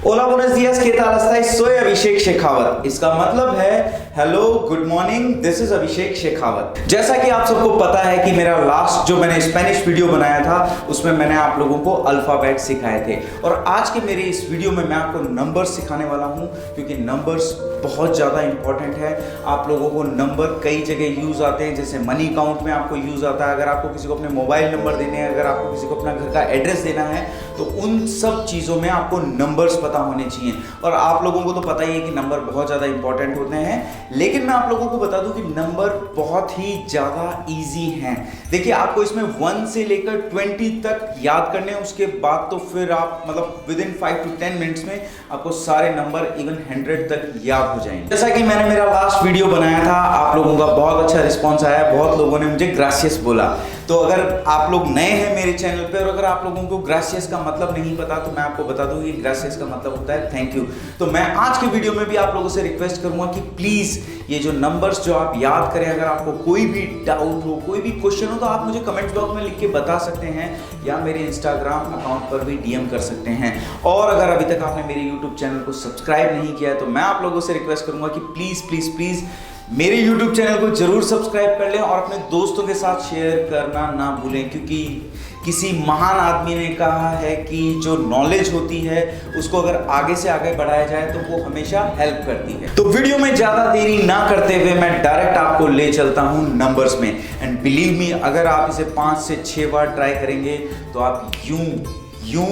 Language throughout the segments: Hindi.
Hola, buenos días, ¿qué tal estáis? Soy अभिषेक शेखावत। इसका मतलब है hello, good morning, this is Abhishek Shekhawat. जैसा कि आप सबको पता है कि मेरा लास्ट जो मैंने स्पेनिश वीडियो बनाया था उसमें मैंने आप लोगों को अल्फाबेट सिखाए थे, और आज के मेरे इस वीडियो में मैं आपको नंबर्स सिखाने वाला हूं, क्योंकि नंबर्स बहुत ज़्यादा इंपॉर्टेंट है। आप लोगों को नंबर कई जगह यूज़ आते हैं, जैसे मनी काउंट में आपको यूज़ आता है, अगर आपको किसी को अपने मोबाइल नंबर देने हैं, अगर आपको किसी को अपना घर का एड्रेस देना है, तो उन सब चीज़ों में आपको नंबर्स पता होने चाहिए। और आप लोगों को तो पता ही है कि नंबर बहुत ज़्यादा इंपॉर्टेंट होते हैं, लेकिन मैं आप लोगों को बता दूं कि नंबर बहुत ही ज़्यादा इजी हैं। देखिए, आपको इसमें 1 से लेकर 20 तक याद करने हैं, उसके बाद तो फिर आप मतलब विद इन 5 to 10 मिनट्स में आपको सारे नंबर इवन 100 तक याद हो जाएंगे। जैसा कि मैंने मेरा लास्ट वीडियो बनाया था, आप लोगों का बहुत अच्छा रिस्पॉन्स आया, बहुत लोगों ने मुझे ग्रासियस बोला। तो अगर आप लोग नए हैं मेरे चैनल पे और अगर आप लोगों को ग्रासियस का मतलब नहीं पता, तो मैं आपको बता दूं कि ग्रासियस का मतलब होता है थैंक यू। तो मैं आज के वीडियो में भी आप लोगों से रिक्वेस्ट करूंगा कि प्लीज़ ये जो नंबर्स जो आप याद करें, अगर आपको कोई भी डाउट हो, कोई भी क्वेश्चन हो, तो आप मुझे कमेंट बॉक्स में लिख के बता सकते हैं, या मेरे इंस्टाग्राम अकाउंट पर भी डीएम कर सकते हैं। और अगर अभी तक आपने मेरे यूट्यूब चैनल को सब्सक्राइब नहीं किया है, तो मैं आप लोगों से रिक्वेस्ट करूंगा कि प्लीज़ प्लीज़ प्लीज़ मेरे YouTube चैनल को जरूर सब्सक्राइब कर लें और अपने दोस्तों के साथ शेयर करना ना भूलें, क्योंकि किसी महान आदमी ने कहा है कि जो नॉलेज होती है उसको अगर आगे से आगे बढ़ाया जाए तो वो हमेशा हेल्प करती है। तो वीडियो में ज़्यादा देरी ना करते हुए मैं डायरेक्ट आपको ले चलता हूँ नंबर्स में। एंड बिलीव मी, अगर आप इसे 5 से 6 बार ट्राई करेंगे तो आप यूं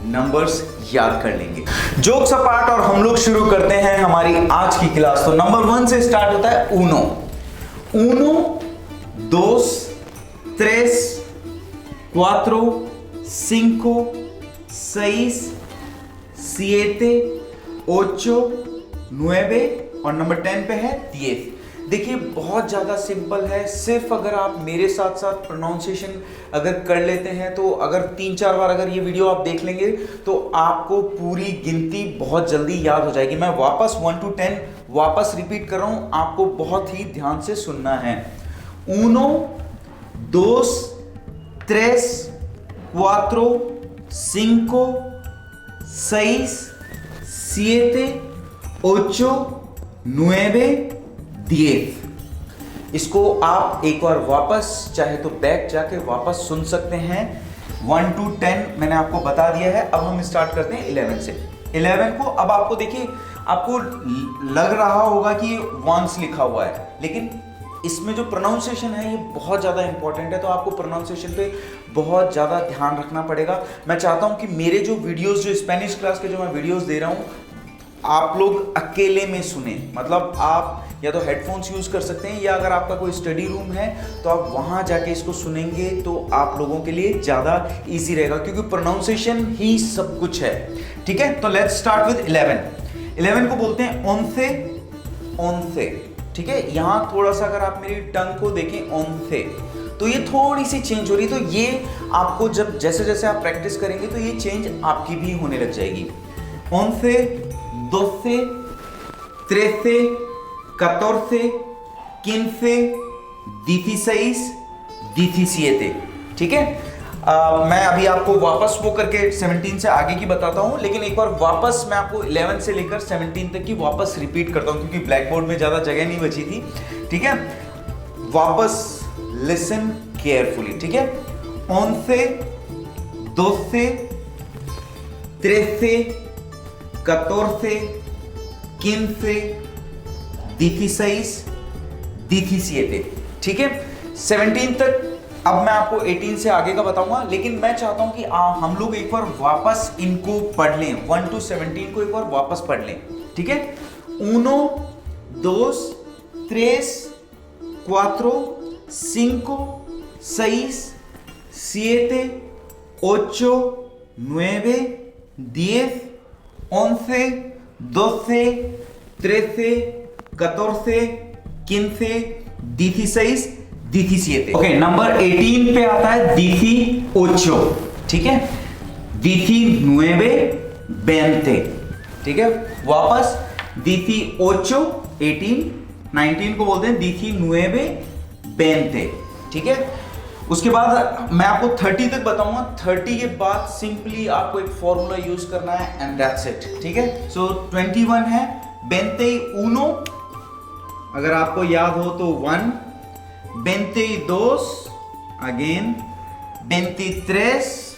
नंबर्स याद कर लेंगे। जोक्स अपार्ट, और हम लोग शुरू करते हैं हमारी आज की क्लास। तो नंबर 1 से स्टार्ट होता है उनो। उनो, दोस, tres, cuatro, cinco, seis, siete, ocho, nueve, और नंबर 10 पे है 10। देखिए, बहुत ज़्यादा सिंपल है। सिर्फ अगर आप मेरे साथ साथ प्रोनाउंसिएशन अगर कर लेते हैं, तो अगर 3-4 बार अगर ये वीडियो आप देख लेंगे तो आपको पूरी गिनती बहुत जल्दी याद हो जाएगी। मैं वापस 1 to 10 वापस रिपीट कर रहा हूँ, आपको बहुत ही ध्यान से सुनना है। उनो, दोस, tres, cuatro, cinco, seis, siete, ocho, nueve, 10। इसको आप एक बार वापस चाहे तो बैक जाके वापस सुन सकते हैं। 1 to 10 मैंने आपको बता दिया है। अब हम स्टार्ट करते हैं 11 से। 11 को अब आपको देखिए, आपको लग रहा होगा कि ये वंस लिखा हुआ है, लेकिन इसमें जो प्रोनाउंसिएशन है ये बहुत ज़्यादा इंपॉर्टेंट है, तो आपको प्रोनाउंसिएशन पे बहुत ज़्यादा ध्यान रखना पड़ेगा। मैं चाहता हूँ कि मेरे जो वीडियोस, जो स्पेनिश क्लास के जो मैं वीडियोस दे रहा हूँ, आप लोग अकेले में सुने। मतलब आप या तो हेडफोन्स यूज़ कर सकते हैं, या अगर आपका कोई स्टडी रूम है तो आप वहाँ जाके इसको सुनेंगे तो आप लोगों के लिए ज़्यादा ईजी रहेगा, क्योंकि प्रोनाउंसिएशन ही सब कुछ है। ठीक है, तो लेट्स स्टार्ट विद 11। 11 को बोलते हैं ओंसे, ओंसे। ठीक है, यहाँ थोड़ा सा अगर आप मेरी टंग को देखें, ओंसे, तो ये थोड़ी सी चेंज हो रही है। तो ये आपको जब जैसे जैसे आप प्रैक्टिस करेंगे तो ये चेंज आपकी भी होने लग जाएगी। ओंसे, doce, trece, catorce, quince, dieciséis, diecisiete। ठीक है, मैं अभी आपको वापस वो करके 17 से आगे की बताता हूँ, लेकिन एक बार वापस मैं आपको 11 से लेकर 17 तक की वापस रिपीट करता हूँ, क्योंकि ब्लैक बोर्ड में ज़्यादा जगह नहीं बची थी। ठीक है, वापस लिसन केयरफुली। ठीक है, once, doce, trece, catorce, quince, dieciséis, diecisiete। ठीक है, 17 तक। अब मैं आपको 18 से आगे का बताऊंगा, लेकिन मैं चाहता हूं कि हम लोग एक बार वापस इनको पढ़ लें। 1 to 17 को एक बार वापस पढ़ लें। ठीक है, uno, dos, tres, cuatro, cinco, seis, siete, ocho, nueve, 10, 11, 12, 13, 14, 15, 16, 17। Okay, number 18 पे आता है dieciocho। ठीक है, diecinueve, veinte। ठीक है, वापस dieciocho, 18, 19 को बोलते हैं diecinueve, veinte। ठीक है, उसके बाद मैं आपको 30 तक बताऊंगा। 30 के बाद सिंपली आपको एक फॉर्मूला यूज करना है एंड दैट्स इट, ठीक है। सो 21 है 21, अगर आपको याद हो तो 1, 22 अगेन, 23,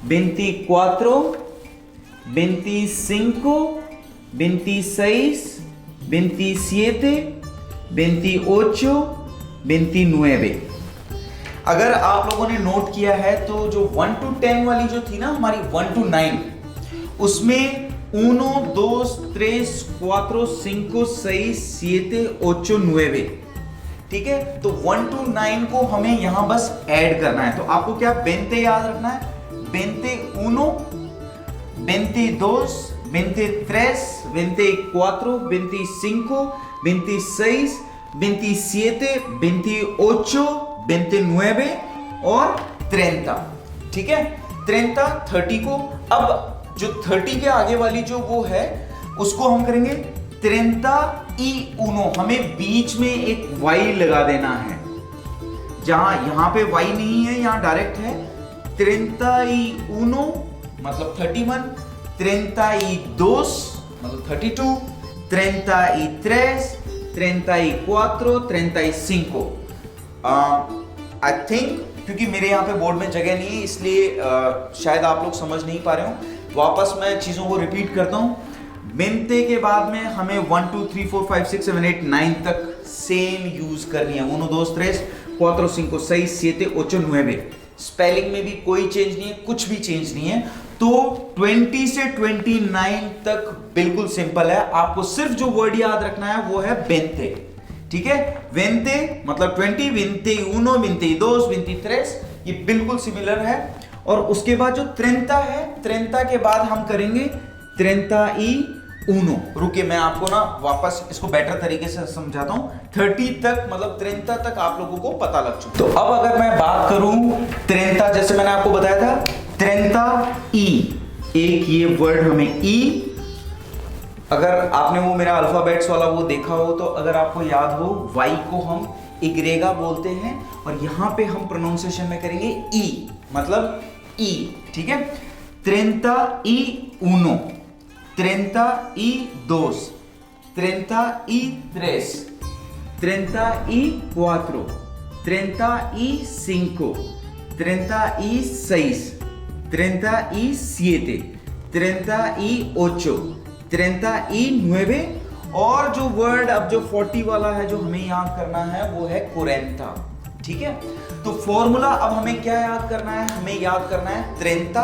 24, 25, 26, 27, 28, 29। अगर आप लोगों ने नोट किया है तो जो 1 to 10 वाली जो थी ना हमारी 1 to 9, उसमें 1, 2, 3, 4, 5, 6, 7, 8, 9, ठीक है। तो 1 to 9 को हमें यहां बस ऐड करना है। तो आपको क्या 20 याद रखना है, 21, 22, 23, 24, 25, 26, 27, 28, 29 और 30, ठीक है। 30 को, अब जो 30 के आगे वाली जो वो है उसको हम करेंगे 31, हमें बीच में एक वाई लगा देना है। जहां यहां पे वाई नहीं है, यहां डायरेक्ट है 31 मतलब 31, 32 मतलब 32, 33, 34, 35। आई थिंक क्योंकि मेरे यहाँ पे बोर्ड में जगह नहीं है इसलिए शायद आप लोग समझ नहीं पा रहे हो। वापस मैं चीजों को रिपीट करता हूँ। 20 के बाद में हमें 1, 2, 3, 4, 5, 6, 7, 8, 9 तक सेम यूज करनी है। 1, 2, 3, 4, 5, 6, 7, 8, 9। स्पेलिंग में भी कोई चेंज नहीं है, कुछ भी चेंज नहीं है। तो 20 से 29 तक बिल्कुल सिंपल है। आपको सिर्फ जो वर्ड याद रखना है वो है 20, ठीक है। 20 मतलब 20, 21, 22, 23, ये बिल्कुल सिमिलर है। और उसके बाद जो 30 है, 30 के बाद हम करेंगे 31। रुकिए मैं आपको ना वापस इसको बेटर तरीके से समझाता हूं। 30 तक मतलब 30 तक आप लोगों को पता लग चुका। तो अब अगर मैं बात करूं 30, जैसे मैंने आपको बताया था 30 एक ये वर्ड हमें ई, अगर आपने वो मेरा अल्फाबेट्स वाला वो देखा हो तो अगर आपको याद हो वाई को हम इग्रेगा बोलते हैं और यहां पे हम प्रोनाउंसिएशन में करेंगे ई मतलब ई, ठीक है। 31, 32, 33, 34, 35, 36, 37, 38, 39 और जो वर्ड अब जो 40 वाला है जो हमें याद करना है वो है 40, ठीक है। तो फॉर्मूला अब हमें क्या याद करना है, हमें याद करना है 30,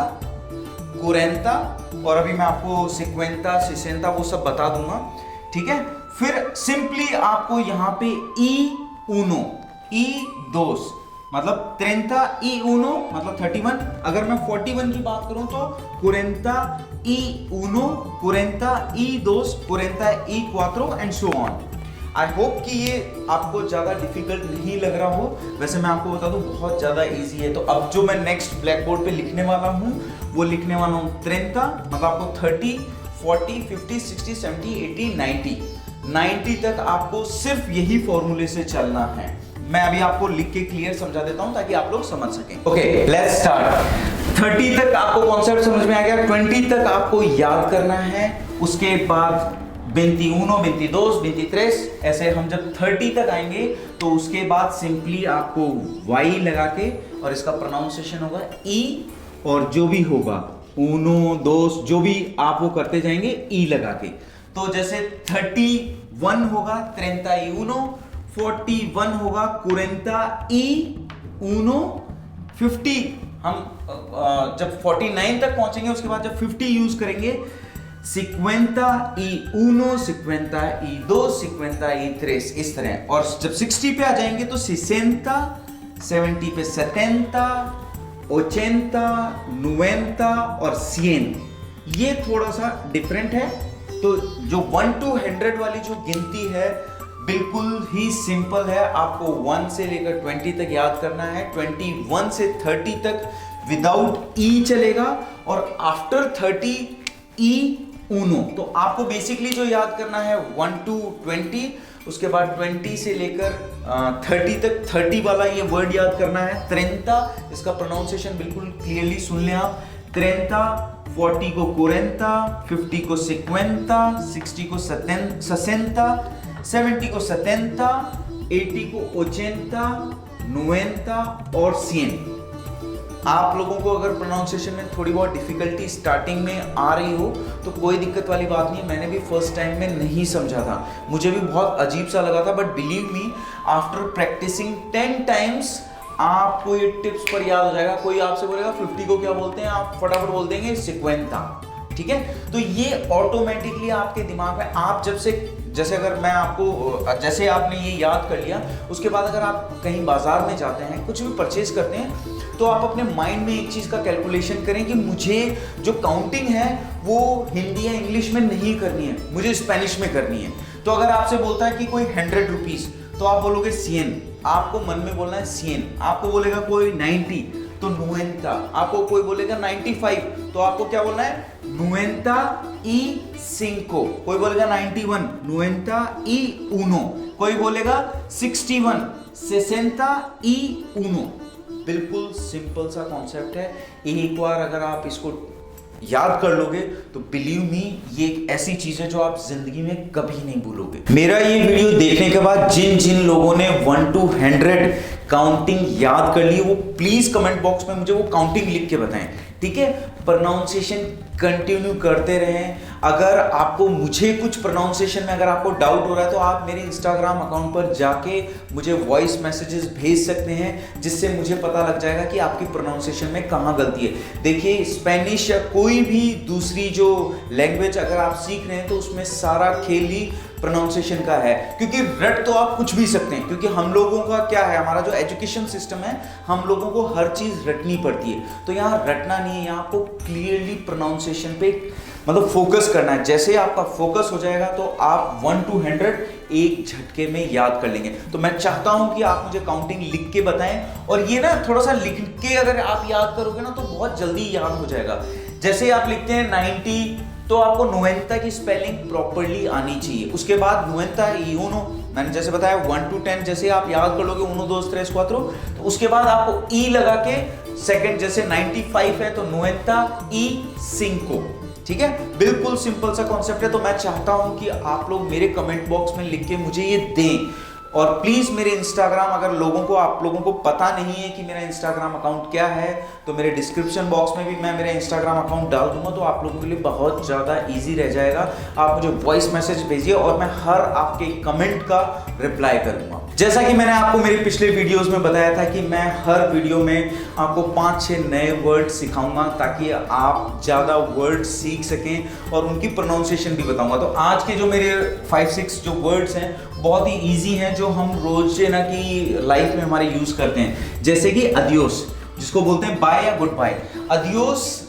40 और अभी मैं आपको 50, 60 वो सब बता दूंगा, ठीक है। फिर सिंपली आपको यहां पे ई दोस मतलब 31 मतलब 31। अगर मैं 41 की बात करूं तो 41, 42, 44 and so on. I hope कि ये आपको ज्यादा डिफिकल्ट नहीं लग रहा हो। वैसे मैं आपको बता दूं बहुत ज्यादा इजी है। तो अब जो मैं नेक्स्ट ब्लैक बोर्ड पे लिखने वाला हूं वो लिखने वाला हूं 30 मतलब आपको 30, 40, 50, 60, 70, 80, 90 तक आपको सिर्फ यही फॉर्मूले से चलना है। मैं अभी आपको लिख के क्लियर समझा देता हूं ताकि आप लोग समझ सकें। Okay let's start. 30 तक आपको कॉन्सेप्ट समझ में आ गया। 20 तक आपको याद करना है। उसके बाद 21, 22, 23 ऐसे हम जब 30 तक आएंगे तो उसके बाद सिंपली आपको वाई लगा के और इसका प्रोनाउंसिएशन होगा ई और जो भी होगा 1, 2 जो भी आप वो करते जाएंगे ई लगा के। तो जैसे 31 होगा 31, 41 होगा 41, 50 हम जब 49 तक पहुंचेंगे उसके बाद जब 50 यूज करेंगे 51, 52, 53 इस तरह। और जब 60 पे आ जाएंगे तो 60, 70 पे 70, 80, 90 और 100। ये थोड़ा सा डिफरेंट है। तो जो 1 to 100 वाली जो गिनती है बिल्कुल ही सिंपल है। आपको 1 से लेकर 20 तक याद करना है। 21 से 30 तक विदाउट ई चलेगा और आफ्टर 30 ई 1। तो आपको बेसिकली जो याद करना है 1 to 20 उसके बाद 20 से लेकर 30 तक 30 वाला ये वर्ड याद करना है। 30, इसका प्रोनाउंसिएशन बिल्कुल क्लियरली सुन लें आप। 30, 40 को 40, 50 को 50, 60 को 60, 70 को 70, 80 को 80, 90 और 100। आप लोगों को अगर प्रोनाउंसिएशन में थोड़ी बहुत डिफिकल्टी स्टार्टिंग में आ रही हो तो कोई दिक्कत वाली बात नहीं है। मैंने भी फर्स्ट टाइम में नहीं समझा था, मुझे भी बहुत अजीब सा लगा था, but believe me after practising 10 times आपको ये टिप्स पर याद हो जाएगा। कोई आपसे बोलेगा 50 को क्या बोलते हैं, आप फटाफट बोल देंगे 50। ठीक है, तो ये ऑटोमेटिकली आपके दिमाग में आप जैसे अगर मैं आपको जैसे आपने ये याद कर लिया, उसके बाद अगर आप कहीं बाजार में जाते हैं, कुछ भी परचेज करते हैं, तो आप अपने माइंड में एक चीज का कैलकुलेशन करें कि मुझे जो काउंटिंग है वो हिंदी या इंग्लिश में नहीं करनी है, मुझे स्पेनिश में करनी है। तो अगर आपसे बोलता है कि कोई 100 रुपीज, तो आप बोलोगे 100, आपको मन में बोलना है 100। आपको बोलेगा कोई 90 तो 90, आपको कोई बोलेगा 95 तो आपको क्या बोलना है 95, कोई बोलेगा 91 91, कोई बोलेगा 61 61। बिल्कुल सिंपल सा कॉन्सेप्ट है। एक बार अगर आप इसको याद कर लोगे तो बिलीव मी ये एक ऐसी चीज है जो आप जिंदगी में कभी नहीं भूलोगे। मेरा ये वीडियो देखने के बाद जिन जिन लोगों ने 1 to 100 काउंटिंग याद कर ली, वो प्लीज कमेंट बॉक्स में मुझे वो काउंटिंग लिख के बताएं। ठीक है, प्रोनाउंसिएशन कंटिन्यू करते रहें। अगर आपको मुझे कुछ प्रोनाउंसिएशन में अगर आपको डाउट हो रहा है तो आप मेरे इंस्टाग्राम अकाउंट पर जाके मुझे वॉइस मैसेजेस भेज सकते हैं, जिससे मुझे पता लग जाएगा कि आपकी प्रोनाउंसिएशन में कहाँ गलती है। देखिए, स्पेनिश या कोई भी दूसरी जो लैंग्वेज अगर आप सीख रहे हैं तो उसमें सारा खेल ही प्रोनाउंसिएशन का है, क्योंकि रट तो आप कुछ भी सकते हैं, क्योंकि हम लोगों का क्या है, हमारा जो एजुकेशन सिस्टम है, हम लोगों को हर चीज रटनी पड़ती है। तो यहाँ रटना नहीं है, यहाँ आपको क्लियरली प्रोनाउंसिएशन पे मतलब फोकस करना है। जैसे आपका फोकस हो जाएगा तो आप 1 to 100 एक झटके में याद कर लेंगे। तो मैं चाहता हूं कि आप मुझे काउंटिंग लिख के बताएं, और ये ना थोड़ा सा लिख के अगर आप याद करोगे ना तो बहुत जल्दी याद हो जाएगा। जैसे आप लिखते हैं 90 तो आपको 90 की स्पेलिंग प्रॉपर्ली आनी चाहिए। उसके बाद 91, मैंने जैसे बताया 1 to 10 जैसे आप याद कर लोगे 1 2 3 4, तो उसके बाद आपको ई लगा के सेकंड, जैसे 95 है तो 95। ठीक है, बिल्कुल सिंपल सा कॉन्सेप्ट है। तो मैं चाहता हूं कि आप लोग मेरे कमेंट बॉक्स में लिख के मुझे ये दें, और प्लीज मेरे इंस्टाग्राम, अगर आप लोगों को पता नहीं है कि मेरा इंस्टाग्राम अकाउंट क्या है, तो मेरे डिस्क्रिप्शन बॉक्स में भी मैं मेरा इंस्टाग्राम अकाउंट डाल दूंगा, तो आप लोगों के लिए बहुत ज़्यादा इजी रह जाएगा। आप मुझे वॉइस मैसेज भेजिए और मैं हर आपके कमेंट का रिप्लाई करूंगा। जैसा कि मैंने आपको मेरे पिछले वीडियोस में बताया था कि मैं हर वीडियो में आपको 5-6 नए वर्ड सिखाऊंगा, ताकि आप ज़्यादा वर्ड सीख सकें और उनकी प्रोनाउंसिएशन भी बताऊंगा। तो आज के जो मेरे 5-6 जो वर्ड्स हैं बहुत ही इजी हैं, जो हम रोजाना की लाइफ में हमारे यूज करते हैं। जैसे कि अदियोस, जिसको बोलते हैं बाय या गुड बाय। अदियोस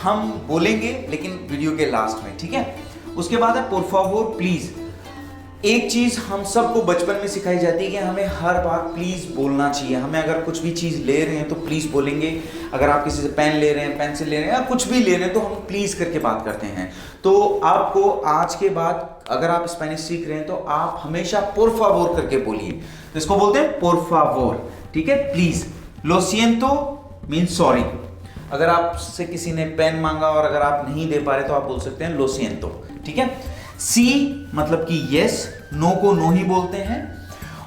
हम बोलेंगे लेकिन वीडियो के लास्ट में, ठीक है। उसके बाद है por favor प्लीज। एक चीज हम सबको बचपन में सिखाई जाती है कि हमें हर बार प्लीज बोलना चाहिए। हमें अगर कुछ भी चीज ले रहे हैं तो प्लीज बोलेंगे। अगर आप किसी से पेन ले रहे हैं, पेंसिल ले रहे हैं या कुछ भी ले रहे हैं तो हम प्लीज करके बात करते हैं। तो आपको आज के बाद अगर आप स्पेनिश सीख रहे हैं तो आप हमेशा por favor करके बोलिए। तो इसको बोलते हैं por favor, ठीक है, please. lo siento means sorry. अगर आपसे किसी ने पेन मांगा और अगर आप नहीं दे पा रहे तो आप बोल सकते हैं lo siento, ठीक है। सी मतलब कि यस, नो को नो ही बोलते हैं।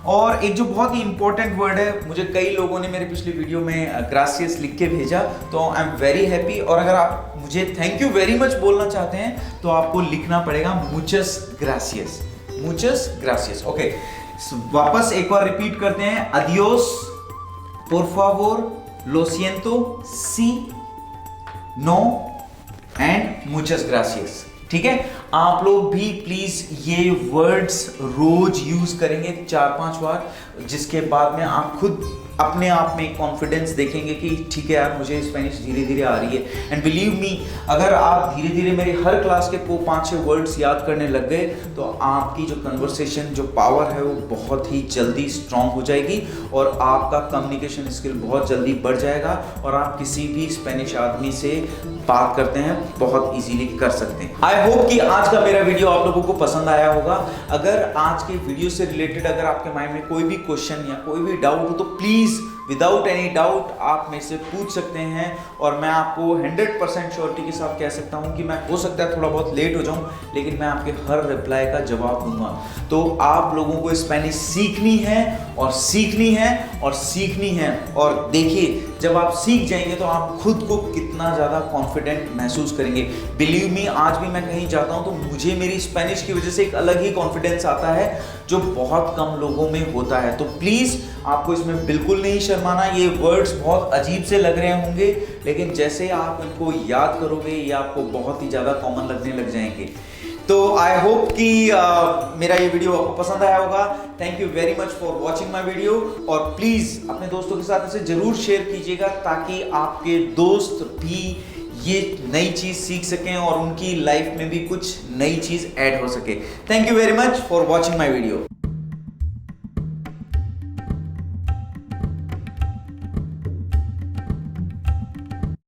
और एक जो बहुत ही इंपॉर्टेंट वर्ड है, मुझे कई लोगों ने मेरे पिछले वीडियो में ग्रासियस लिख के भेजा, तो आई एम वेरी हैप्पी। और अगर आप मुझे थैंक यू वेरी मच बोलना चाहते हैं तो आपको लिखना पड़ेगा मुचस ग्रासियस, मुचस ग्रासियस। ओके, वापस एक बार रिपीट करते हैं। अदियोस, por favor, lo siento, sí, no and मुचस ग्रासियस, ठीक है। आप लोग भी प्लीज ये वर्ड्स रोज यूज करेंगे 4-5 बार, जिसके बाद में आप खुद अपने आप में कॉन्फिडेंस देखेंगे कि ठीक है यार, मुझे स्पेनिश धीरे धीरे आ रही है। एंड बिलीव मी, अगर आप धीरे धीरे मेरी हर क्लास के 5-6 वर्ड्स याद करने लग गए तो आपकी जो कन्वर्सेशन जो पावर है वो बहुत ही जल्दी स्ट्रांग हो जाएगी और आपका कम्युनिकेशन स्किल बहुत जल्दी बढ़ जाएगा और आप किसी भी स्पेनिश आदमी से बात करते हैं बहुत इजीली कर सकते हैं। आई होप कि आज का मेरा वीडियो आप लोगों को पसंद आया होगा। अगर आज के वीडियो से रिलेटेड अगर आपके माइंड में कोई भी क्वेश्चन या कोई भी डाउट हो तो प्लीज़ विदाउट एनी डाउट आप मेरे से पूछ सकते हैं और मैं आपको 100% श्योरिटी के साथ कह सकता हूं कि मैं हो सकता है थोड़ा बहुत लेट हो जाऊं, लेकिन मैं आपके हर रिप्लाई का जवाब दूंगा। तो आप लोगों को स्पेनिश सीखनी है और सीखनी है और सीखनी है। और देखिए, जब आप सीख जाएंगे तो आप खुद को कितना ज़्यादा कॉन्फिडेंट महसूस करेंगे। बिलीव मी, आज भी मैं कहीं जाता हूं तो मुझे मेरी स्पेनिश की वजह से एक अलग ही कॉन्फिडेंस आता है जो बहुत कम लोगों में होता है। तो प्लीज़ आपको इसमें बिल्कुल नहीं शर्माना। ये वर्ड्स बहुत अजीब से लग रहे होंगे, लेकिन जैसे आप इनको याद करोगे ये आपको बहुत ही ज़्यादा कॉमन लगने लग जाएंगे। तो आई होप कि मेरा ये वीडियो आपको पसंद आया होगा। Thank you very much for watching my video और प्लीज़ अपने दोस्तों के साथ इसे ज़रूर शेयर कीजिएगा ताकि आपके दोस्त भी ये नई चीज़ सीख सकें और उनकी लाइफ में भी कुछ नई चीज़ ऐड हो सके। Thank you very much for watching my video.